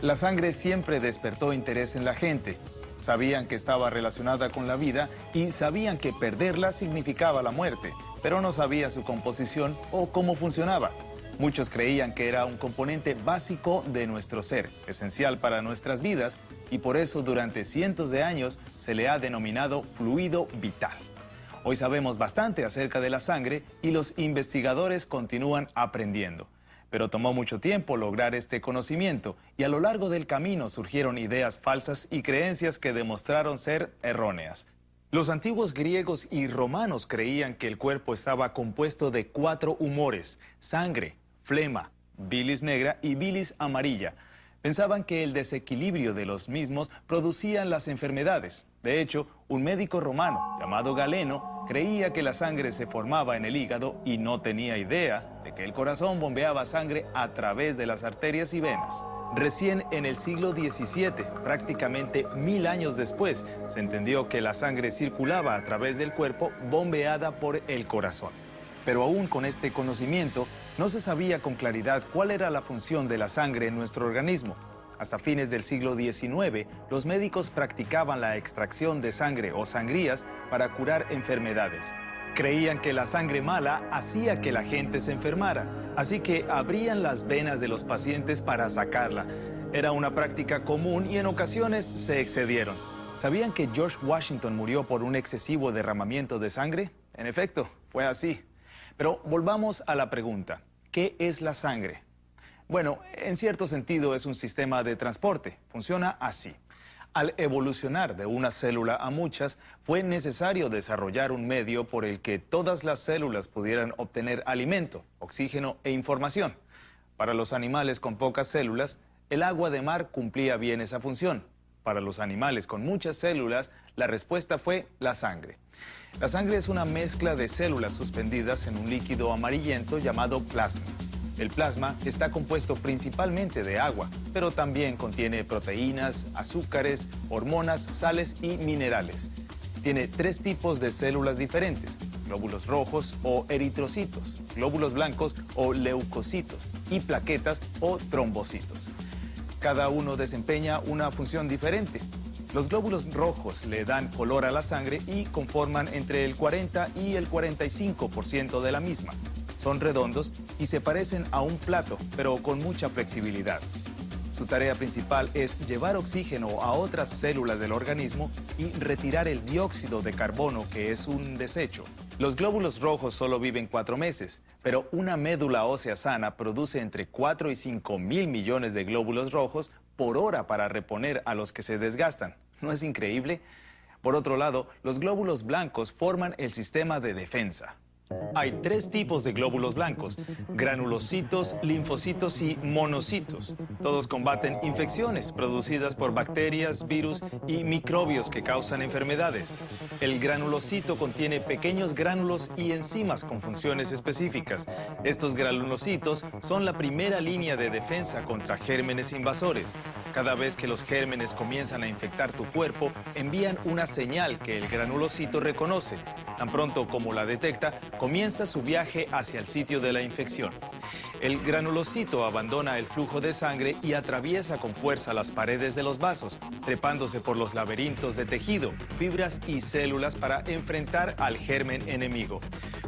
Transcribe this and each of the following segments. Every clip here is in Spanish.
La sangre siempre despertó interés en la gente. Sabían que estaba relacionada con la vida y sabían que perderla significaba la muerte, pero no sabía su composición o cómo funcionaba. Muchos creían que era un componente básico de nuestro ser, esencial para nuestras vidas, y por eso durante cientos de años se le ha denominado fluido vital. Hoy sabemos bastante acerca de la sangre y los investigadores continúan aprendiendo. Pero tomó mucho tiempo lograr este conocimiento y a lo largo del camino surgieron ideas falsas y creencias que demostraron ser erróneas. Los antiguos griegos y romanos creían que el cuerpo estaba compuesto de 4 humores: sangre, flema, bilis negra y bilis amarilla. Pensaban que el desequilibrio de los mismos producían las enfermedades. De hecho, un médico romano llamado Galeno creía que la sangre se formaba en el hígado y no tenía idea de que el corazón bombeaba sangre a través de las arterias y venas. Recién en el siglo XVII, prácticamente 1000 años después, se entendió que la sangre circulaba a través del cuerpo bombeada por el corazón. Pero aún con este conocimiento, no se sabía con claridad cuál era la función de la sangre en nuestro organismo. Hasta fines del siglo XIX, los médicos practicaban la extracción de sangre o sangrías para curar enfermedades. Creían que la sangre mala hacía que la gente se enfermara, así que abrían las venas de los pacientes para sacarla. Era una práctica común y en ocasiones se excedieron. ¿Sabían que George Washington murió por un excesivo derramamiento de sangre? En efecto, fue así. Pero volvamos a la pregunta, ¿qué es la sangre? Bueno, en cierto sentido es un sistema de transporte. Funciona así. Al evolucionar de una célula a muchas, fue necesario desarrollar un medio por el que todas las células pudieran obtener alimento, oxígeno e información. Para los animales con pocas células, el agua de mar cumplía bien esa función. Para los animales con muchas células, la respuesta fue la sangre. La sangre es una mezcla de células suspendidas en un líquido amarillento llamado plasma. El plasma está compuesto principalmente de agua, pero también contiene proteínas, azúcares, hormonas, sales y minerales. Tiene 3 tipos de células diferentes: glóbulos rojos o eritrocitos, glóbulos blancos o leucocitos y plaquetas o trombocitos. Cada uno desempeña una función diferente. Los glóbulos rojos le dan color a la sangre y conforman entre el 40 y el 45% de la misma. Son redondos y se parecen a un plato, pero con mucha flexibilidad. Su tarea principal es llevar oxígeno a otras células del organismo y retirar el dióxido de carbono, que es un desecho. Los glóbulos rojos solo viven 4 meses, pero una médula ósea sana produce entre 4 y 5 mil millones de glóbulos rojos por hora para reponer a los que se desgastan. ¿No es increíble? Por otro lado, los glóbulos blancos forman el sistema de defensa. Hay 3 tipos de glóbulos blancos: granulocitos, linfocitos y monocitos. Todos combaten infecciones producidas por bacterias, virus y microbios que causan enfermedades. El granulocito contiene pequeños gránulos y enzimas con funciones específicas. Estos granulocitos son la primera línea de defensa contra gérmenes invasores. Cada vez que los gérmenes comienzan a infectar tu cuerpo, envían una señal que el granulocito reconoce. Tan pronto como la detecta, comienza su viaje hacia el sitio de la infección. El granulocito abandona el flujo de sangre y atraviesa con fuerza las paredes de los vasos, trepándose por los laberintos de tejido, fibras y células para enfrentar al germen enemigo.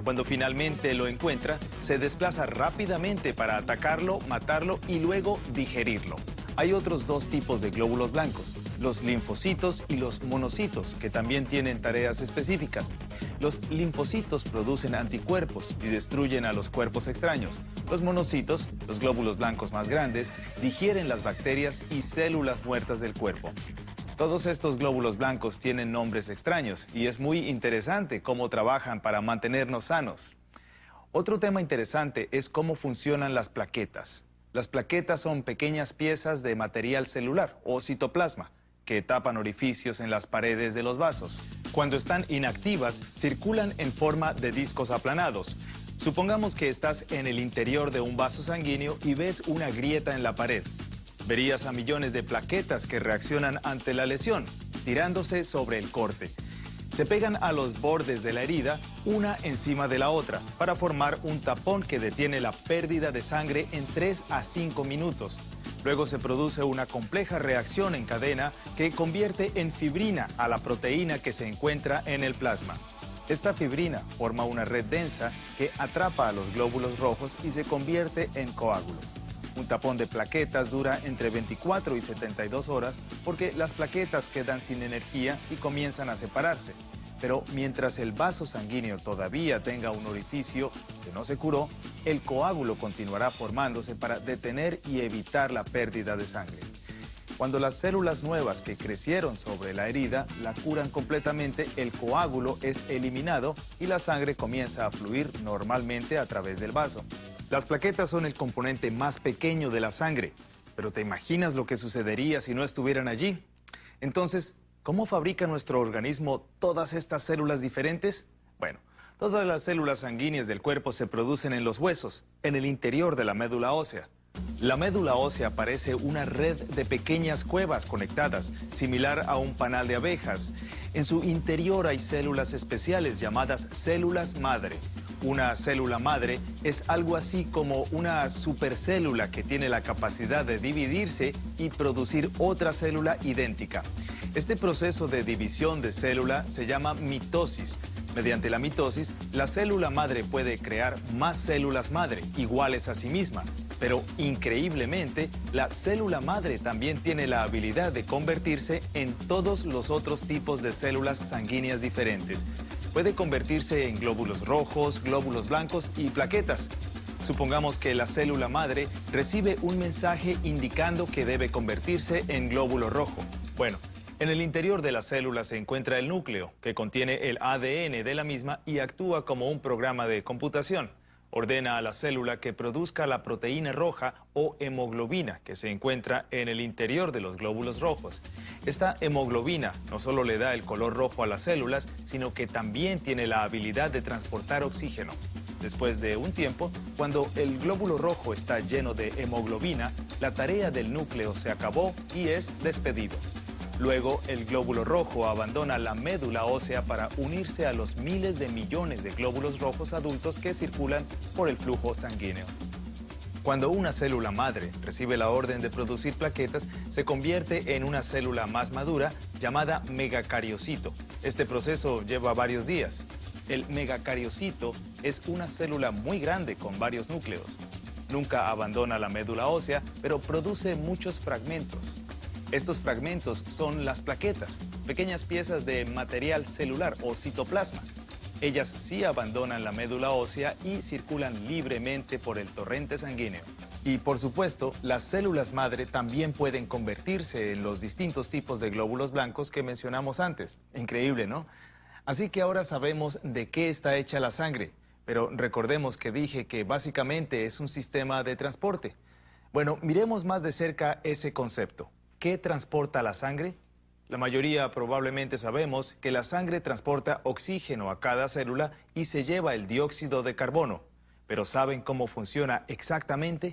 Cuando finalmente lo encuentra, se desplaza rápidamente para atacarlo, matarlo y luego digerirlo. Hay otros 2 tipos de glóbulos blancos: los linfocitos y los monocitos, que también tienen tareas específicas. Los linfocitos producen anticuerpos y destruyen a los cuerpos extraños. Los monocitos, los glóbulos blancos más grandes, digieren las bacterias y células muertas del cuerpo. Todos estos glóbulos blancos tienen nombres extraños y es muy interesante cómo trabajan para mantenernos sanos. Otro tema interesante es cómo funcionan las plaquetas. Las plaquetas son pequeñas piezas de material celular o citoplasma que tapan orificios en las paredes de los vasos. Cuando están inactivas, circulan en forma de discos aplanados. Supongamos que estás en el interior de un vaso sanguíneo y ves una grieta en la pared. Verías a millones de plaquetas que reaccionan ante la lesión, tirándose sobre el corte. Se pegan a los bordes de la herida, una encima de la otra, para formar un tapón que detiene la pérdida de sangre en 3 a 5 minutos. Luego se produce una compleja reacción en cadena que convierte en fibrina a la proteína que se encuentra en el plasma. Esta fibrina forma una red densa que atrapa a los glóbulos rojos y se convierte en coágulo. Un tapón de plaquetas dura entre 24 y 72 horas porque las plaquetas quedan sin energía y comienzan a separarse. Pero mientras el vaso sanguíneo todavía tenga un orificio que no se curó, el coágulo continuará formándose para detener y evitar la pérdida de sangre. Cuando las células nuevas que crecieron sobre la herida la curan completamente, el coágulo es eliminado y la sangre comienza a fluir normalmente a través del vaso. Las plaquetas son el componente más pequeño de la sangre, pero ¿te imaginas lo que sucedería si no estuvieran allí? Entonces, ¿cómo fabrica nuestro organismo todas estas células diferentes? Bueno, todas las células sanguíneas del cuerpo se producen en los huesos, en el interior de la médula ósea. La médula ósea parece una red de pequeñas cuevas conectadas, similar a un panal de abejas. En su interior hay células especiales llamadas células madre. Una célula madre es algo así como una supercélula que tiene la capacidad de dividirse y producir otra célula idéntica. Este proceso de división de célula se llama mitosis. Mediante la mitosis, la célula madre puede crear más células madre, iguales a sí misma. Pero increíblemente, la célula madre también tiene la habilidad de convertirse en todos los otros tipos de células sanguíneas diferentes. Puede convertirse en glóbulos rojos, glóbulos blancos y plaquetas. Supongamos que la célula madre recibe un mensaje indicando que debe convertirse en glóbulo rojo. Bueno, en el interior de la célula se encuentra el núcleo, que contiene el ADN de la misma y actúa como un programa de computación. Ordena a la célula que produzca la proteína roja o hemoglobina que se encuentra en el interior de los glóbulos rojos. Esta hemoglobina no solo le da el color rojo a las células, sino que también tiene la habilidad de transportar oxígeno. Después de un tiempo, cuando el glóbulo rojo está lleno de hemoglobina, la tarea del núcleo se acabó y es despedido. Luego, el glóbulo rojo abandona la médula ósea para unirse a los miles de millones de glóbulos rojos adultos que circulan por el flujo sanguíneo. Cuando una célula madre recibe la orden de producir plaquetas, se convierte en una célula más madura llamada megacariocito. Este proceso lleva varios días. El megacariocito es una célula muy grande con varios núcleos. Nunca abandona la médula ósea, pero produce muchos fragmentos. Estos fragmentos son las plaquetas, pequeñas piezas de material celular o citoplasma. Ellas sí abandonan la médula ósea y circulan libremente por el torrente sanguíneo. Y por supuesto, las células madre también pueden convertirse en los distintos tipos de glóbulos blancos que mencionamos antes. Increíble, ¿no? Así que ahora sabemos de qué está hecha la sangre, pero recordemos que dije que básicamente es un sistema de transporte. Bueno, miremos más de cerca ese concepto. ¿Qué transporta la sangre? La mayoría probablemente sabemos que la sangre transporta oxígeno a cada célula y se lleva el dióxido de carbono. ¿Pero saben cómo funciona exactamente?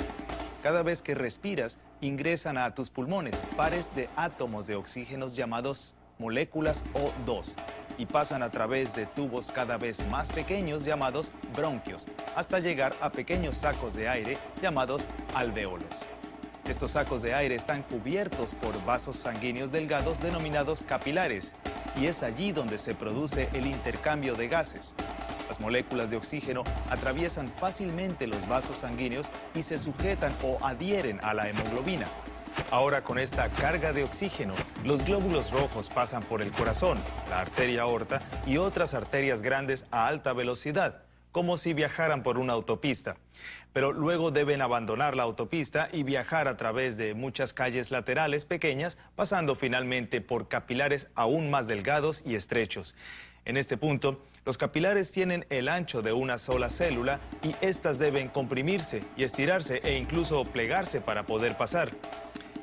Cada vez que respiras, ingresan a tus pulmones pares de átomos de oxígeno llamados moléculas O2 y pasan a través de tubos cada vez más pequeños llamados bronquios, hasta llegar a pequeños sacos de aire llamados alvéolos. Estos sacos de aire están cubiertos por vasos sanguíneos delgados denominados capilares, y es allí donde se produce el intercambio de gases. Las moléculas de oxígeno atraviesan fácilmente los vasos sanguíneos y se sujetan o adhieren a la hemoglobina. Ahora, con esta carga de oxígeno, los glóbulos rojos pasan por el corazón, la arteria aorta y otras arterias grandes a alta velocidad, como si viajaran por una autopista. Pero luego deben abandonar la autopista y viajar a través de muchas calles laterales pequeñas, pasando finalmente por capilares aún más delgados y estrechos. En este punto, los capilares tienen el ancho de una sola célula y estas deben comprimirse y estirarse e incluso plegarse para poder pasar.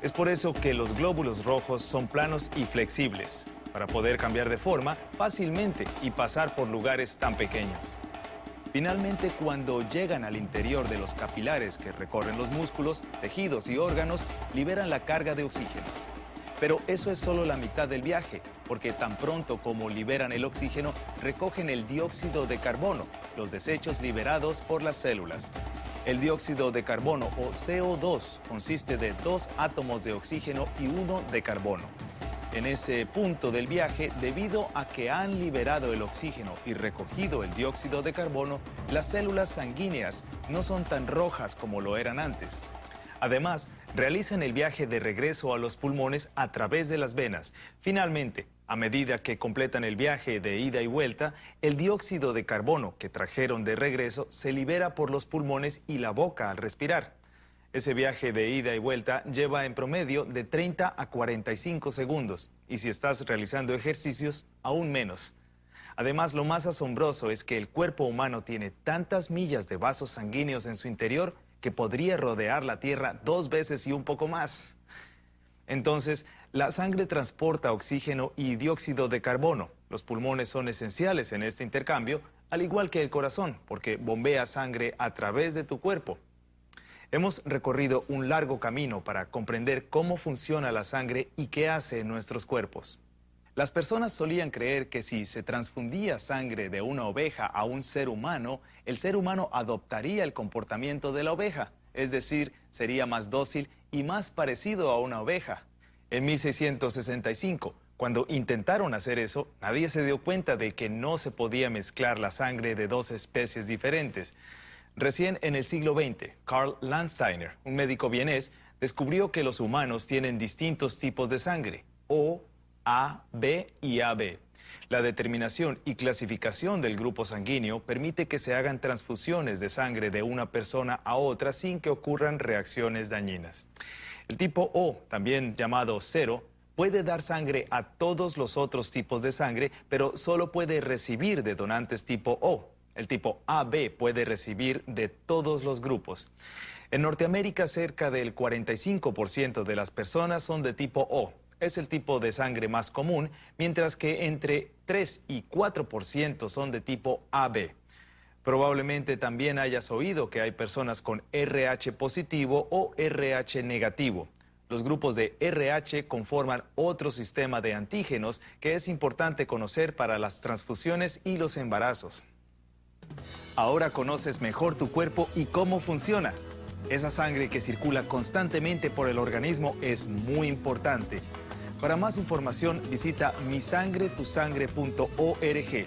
Es por eso que los glóbulos rojos son planos y flexibles, para poder cambiar de forma fácilmente y pasar por lugares tan pequeños. Finalmente, cuando llegan al interior de los capilares que recorren los músculos, tejidos y órganos, liberan la carga de oxígeno. Pero eso es solo la mitad del viaje, porque tan pronto como liberan el oxígeno, recogen el dióxido de carbono, los desechos liberados por las células. El dióxido de carbono o CO2 consiste de 2 átomos de oxígeno y 1 de carbono. En ese punto del viaje, debido a que han liberado el oxígeno y recogido el dióxido de carbono, las células sanguíneas no son tan rojas como lo eran antes. Además, realizan el viaje de regreso a los pulmones a través de las venas. Finalmente, a medida que completan el viaje de ida y vuelta, el dióxido de carbono que trajeron de regreso se libera por los pulmones y la boca al respirar. Ese viaje de ida y vuelta lleva en promedio de 30 a 45 segundos y si estás realizando ejercicios, aún menos. Además, lo más asombroso es que el cuerpo humano tiene tantas millas de vasos sanguíneos en su interior que podría rodear la Tierra 2 veces y un poco más. Entonces, la sangre transporta oxígeno y dióxido de carbono. Los pulmones son esenciales en este intercambio, al igual que el corazón, porque bombea sangre a través de tu cuerpo. Hemos recorrido un largo camino para comprender cómo funciona la sangre y qué hace en nuestros cuerpos. Las personas solían creer que si se transfundía sangre de una oveja a un ser humano, el ser humano adoptaría el comportamiento de la oveja, es decir, sería más dócil y más parecido a una oveja. En 1665, cuando intentaron hacer eso, nadie se dio cuenta de que no se podía mezclar la sangre de 2 especies diferentes. Recién en el siglo XX, Karl Landsteiner, un médico vienés, descubrió que los humanos tienen distintos tipos de sangre, O, A, B y AB. La determinación y clasificación del grupo sanguíneo permite que se hagan transfusiones de sangre de una persona a otra sin que ocurran reacciones dañinas. El tipo O, también llamado 0, puede dar sangre a todos los otros tipos de sangre, pero solo puede recibir de donantes tipo O. El tipo AB puede recibir de todos los grupos. En Norteamérica, cerca del 45% de las personas son de tipo O. Es el tipo de sangre más común, mientras que entre 3 y 4% son de tipo AB. Probablemente también hayas oído que hay personas con RH positivo o RH negativo. Los grupos de RH conforman otro sistema de antígenos que es importante conocer para las transfusiones y los embarazos. Ahora conoces mejor tu cuerpo y cómo funciona. Esa sangre que circula constantemente por el organismo es muy importante. Para más información visita misangretusangre.org.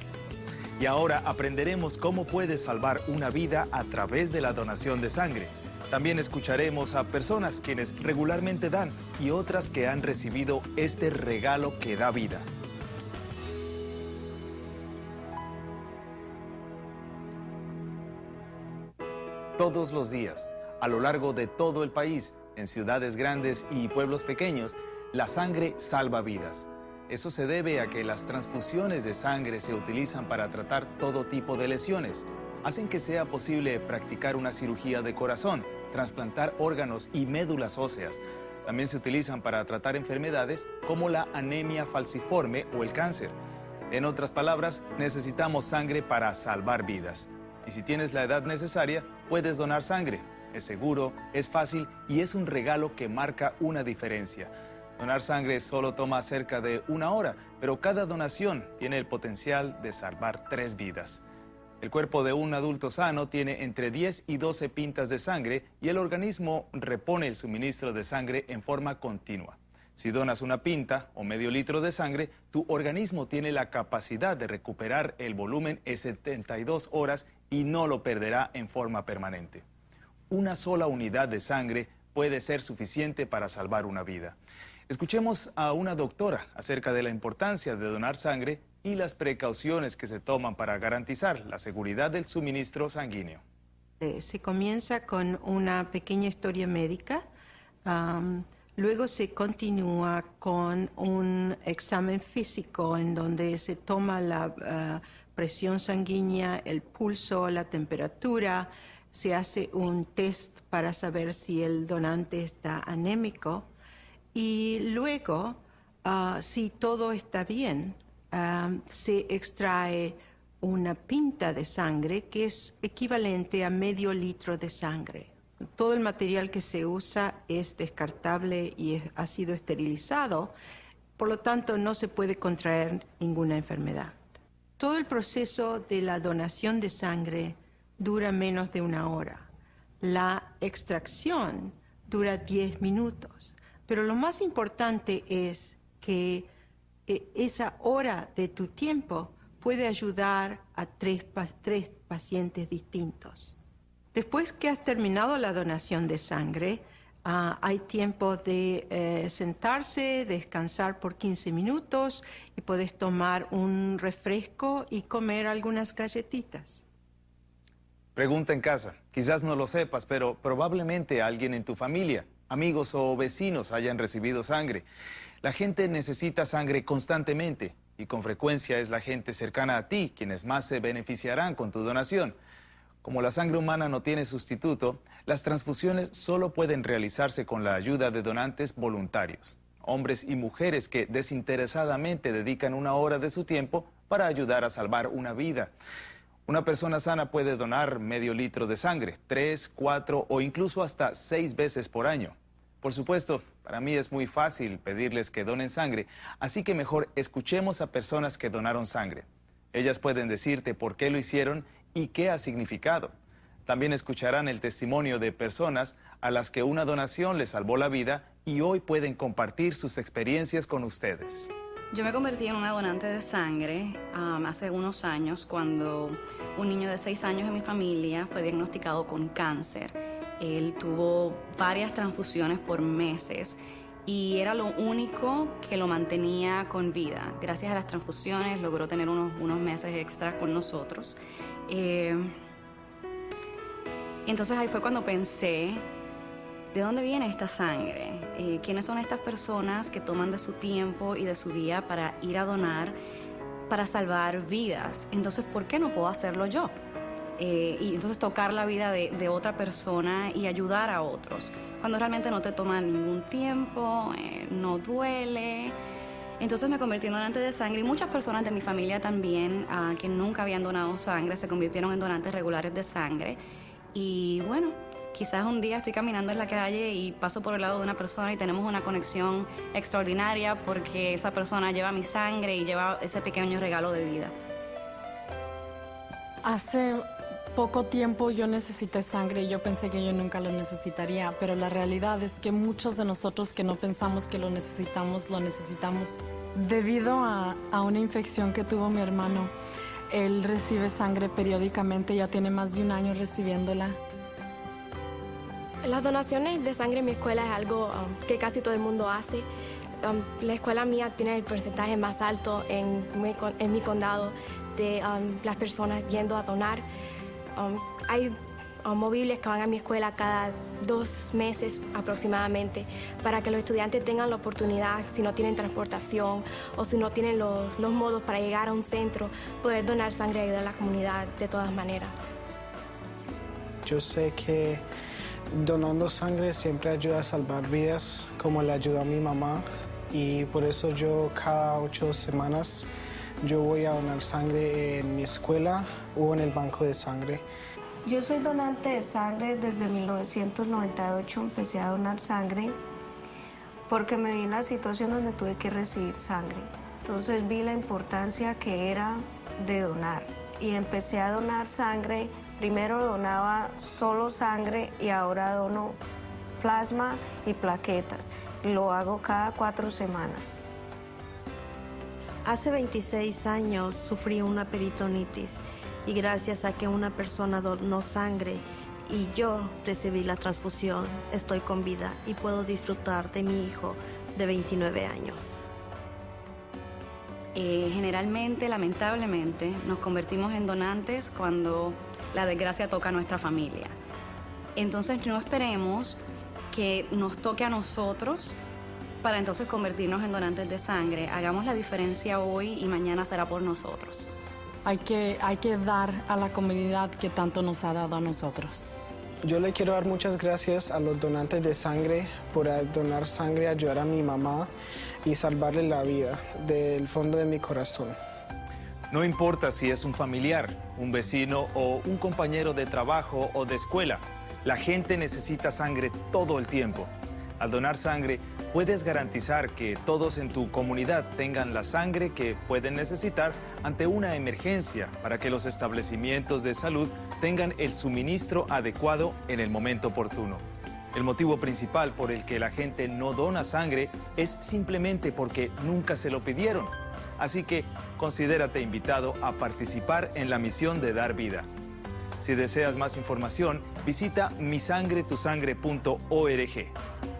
Y ahora aprenderemos cómo puedes salvar una vida a través de la donación de sangre. También escucharemos a personas quienes regularmente dan y otras que han recibido este regalo que da vida. Todos los días, a lo largo de todo el país, en ciudades grandes y pueblos pequeños, la sangre salva vidas. Eso se debe a que las transfusiones de sangre se utilizan para tratar todo tipo de lesiones. Hacen que sea posible practicar una cirugía de corazón, trasplantar órganos y médulas óseas. También se utilizan para tratar enfermedades como la anemia falciforme o el cáncer. En otras palabras, necesitamos sangre para salvar vidas. Y si tienes la edad necesaria, puedes donar sangre. Es seguro, es fácil y es un regalo que marca una diferencia. Donar sangre solo toma cerca de 1 hora, pero cada donación tiene el potencial de salvar 3 vidas. El cuerpo de un adulto sano tiene entre 10 y 12 pintas de sangre y el organismo repone el suministro de sangre en forma continua. Si donas una pinta o medio litro de sangre, tu organismo tiene la capacidad de recuperar el volumen en 72 horas y no lo perderá en forma permanente. Una sola unidad de sangre puede ser suficiente para salvar una vida. Escuchemos a una doctora acerca de la importancia de donar sangre y las precauciones que se toman para garantizar la seguridad del suministro sanguíneo. Se comienza con una pequeña historia médica, luego se continúa con un examen físico en donde se toma la presión sanguínea, el pulso, la temperatura, se hace un test para saber si el donante está anémico y luego, si todo está bien, se extrae una pinta de sangre que es equivalente a medio litro de sangre. Todo el material que se usa es descartable y ha sido esterilizado, por lo tanto no se puede contraer ninguna enfermedad. Todo el proceso de la donación de sangre dura menos de 1 hora. La extracción dura 10 minutos, pero lo más importante es que esa hora de tu tiempo puede ayudar a tres pacientes distintos. Después que has terminado la donación de sangre, hay tiempo de sentarse, descansar por 15 minutos y puedes tomar un refresco y comer algunas galletitas. Pregunta en casa. Quizás no lo sepas, pero probablemente alguien en tu familia, amigos o vecinos hayan recibido sangre. La gente necesita sangre constantemente y con frecuencia es la gente cercana a ti quienes más se beneficiarán con tu donación. Como la sangre humana no tiene sustituto, las transfusiones solo pueden realizarse con la ayuda de donantes voluntarios, hombres y mujeres que desinteresadamente dedican una hora de su tiempo para ayudar a salvar una vida. Una persona sana puede donar medio litro de sangre, 3, 4 o incluso hasta 6 veces por año. Por supuesto, para mí es muy fácil pedirles que donen sangre, así que mejor escuchemos a personas que donaron sangre. Ellas pueden decirte por qué lo hicieron y qué ha significado. También escucharán el testimonio de personas a las que una donación les salvó la vida y hoy pueden compartir sus experiencias con ustedes. Yo me convertí en una donante de sangre hace unos años cuando un niño de 6 años en mi familia fue diagnosticado con cáncer. Él tuvo varias transfusiones por meses y era lo único que lo mantenía con vida. Gracias a las transfusiones logró tener unos meses extra con nosotros. Entonces ahí fue cuando pensé, ¿de dónde viene esta sangre? ¿Quiénes son estas personas que toman de su tiempo y de su día para ir a donar, para salvar vidas? Entonces, ¿por qué no puedo hacerlo yo? Y entonces tocar la vida de otra persona y ayudar a otros, cuando realmente no te toma ningún tiempo, no duele. Entonces me convertí en donante de sangre y muchas personas de mi familia también, que nunca habían donado sangre, se convirtieron en donantes regulares de sangre. Y bueno, quizás un día estoy caminando en la calle y paso por el lado de una persona y tenemos una conexión extraordinaria porque esa persona lleva mi sangre y lleva ese pequeño regalo de vida. Hace poco tiempo yo necesité sangre y yo pensé que yo nunca lo necesitaría, pero la realidad es que muchos de nosotros que no pensamos que lo necesitamos debido a una infección que tuvo mi hermano. Él recibe sangre periódicamente, ya tiene más de un año recibiéndola. Las donaciones de sangre en mi escuela es algo que casi todo el mundo hace. La escuela mía tiene el porcentaje más alto en mi condado de las personas yendo a donar. Hay móviles que van a mi escuela cada 2 meses aproximadamente para que los estudiantes tengan la oportunidad, si no tienen transportación o si no tienen los modos para llegar a un centro, poder donar sangre y ayudar a la comunidad de todas maneras. Yo sé que donando sangre siempre ayuda a salvar vidas, como le ayudó a mi mamá, y por eso yo cada 8 semanas yo voy a donar sangre en mi escuela o en el banco de sangre. Yo soy donante de sangre desde 1998, empecé a donar sangre porque me vi en la situación donde tuve que recibir sangre. Entonces vi la importancia que era de donar y empecé a donar sangre. Primero donaba solo sangre y ahora dono plasma y plaquetas. Lo hago cada 4 semanas. Hace 26 años sufrí una peritonitis y gracias a que una persona donó sangre y yo recibí la transfusión, estoy con vida y puedo disfrutar de mi hijo de 29 años. Generalmente, lamentablemente, nos convertimos en donantes cuando la desgracia toca a nuestra familia. Entonces no esperemos que nos toque a nosotros para entonces convertirnos en donantes de sangre. Hagamos la diferencia hoy y mañana será por nosotros. Hay que dar a la comunidad que tanto nos ha dado a nosotros. Yo le quiero dar muchas gracias a los donantes de sangre por donar sangre, ayudar a mi mamá y salvarle la vida del fondo de mi corazón. No importa si es un familiar, un vecino o un compañero de trabajo o de escuela, la gente necesita sangre todo el tiempo. Al donar sangre, puedes garantizar que todos en tu comunidad tengan la sangre que pueden necesitar ante una emergencia para que los establecimientos de salud tengan el suministro adecuado en el momento oportuno. El motivo principal por el que la gente no dona sangre es simplemente porque nunca se lo pidieron. Así que considérate invitado a participar en la misión de dar vida. Si deseas más información, visita misangretusangre.org.